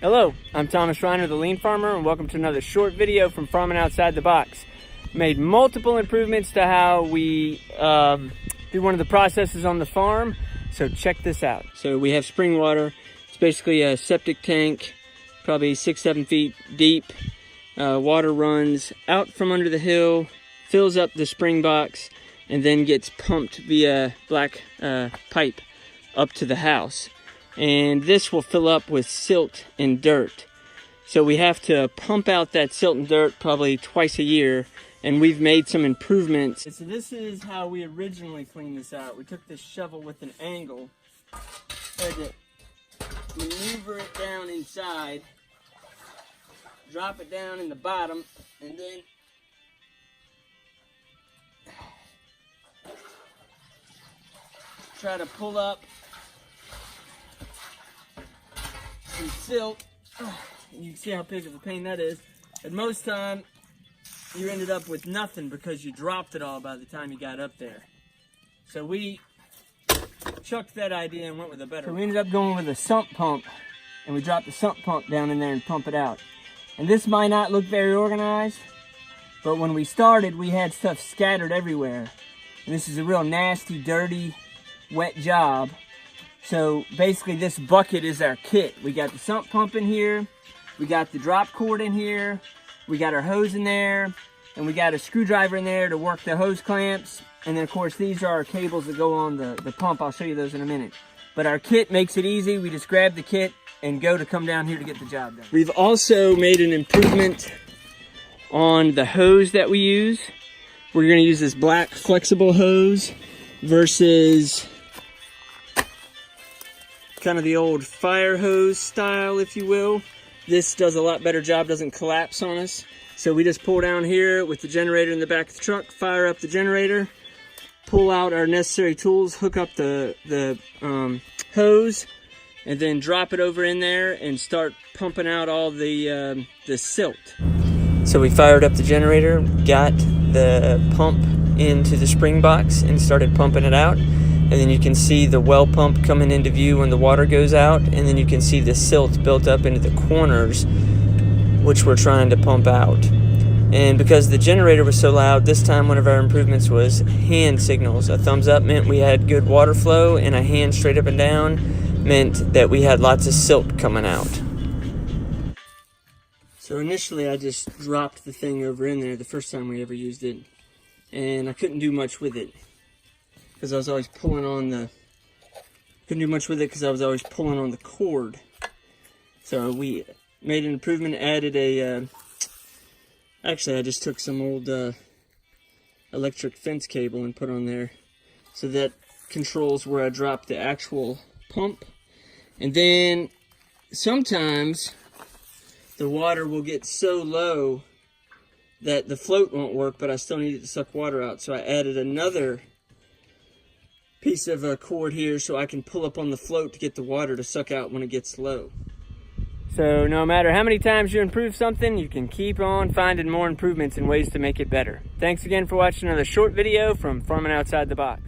Hello, I'm Thomas Reiner, the Lean Farmer, and welcome to another short video from Farming Outside the Box. Made multiple improvements to how we do one of the processes on the farm, so check this out. So we have spring water. It's basically a septic tank, probably 6-7 feet deep. Water runs out from under the hill, fills up the spring box, and then gets pumped via black pipe up to the house. And this will fill up with silt and dirt. So we have to pump out that silt and dirt probably twice a year, and we've made some improvements. So this is how we originally cleaned this out. We took this shovel with an angle, had to maneuver it down inside, drop it down in the bottom, and then try to pull up some silt. You can see how big of a pain that is. And most time, you ended up with nothing because you dropped it all by the time you got up there. So we chucked that idea and went with a better one. So we ended up going with a sump pump, and we dropped the sump pump down in there and pump it out. And this might not look very organized, but when we started, we had stuff scattered everywhere. And this is a real nasty, dirty, wet job. So basically this bucket is our kit. We got the sump pump in here, we got the drop cord in here, we got our hose in there, and we got a screwdriver in there to work the hose clamps. And then of course these are our cables that go on the pump. I'll show you those in a minute. But our kit makes it easy. We just grab the kit and go to come down here to get the job done. We've also made an improvement on the hose that we use. We're gonna use this black flexible hose versus kind of the old fire hose style, if you will. This does a lot better job, doesn't collapse on us. So we just pull down here with the generator in the back of the truck, fire up the generator, pull out our necessary tools, hook up the hose, and then drop it over in there and start pumping out all the silt. So we fired up the generator, got the pump into the spring box and started pumping it out. And then you can see the well pump coming into view when the water goes out, and then you can see the silt built up into the corners, which we're trying to pump out. And because the generator was so loud, this time one of our improvements was hand signals. A thumbs up meant we had good water flow, and a hand straight up and down meant that we had lots of silt coming out. So initially I just dropped the thing over in there the first time we ever used it, and I couldn't do much with it because I was always pulling on the cord. So we made an improvement, added a actually I just took some old electric fence cable and put on there, so that controls where I drop the actual pump. And then sometimes the water will get so low that the float won't work, but I still need it to suck water out. So I added another piece of cord here so I can pull up on the float to get the water to suck out when it gets low. So no matter how many times you improve something, you can keep on finding more improvements and ways to make it better. Thanks again for watching another short video from Farming Outside the Box.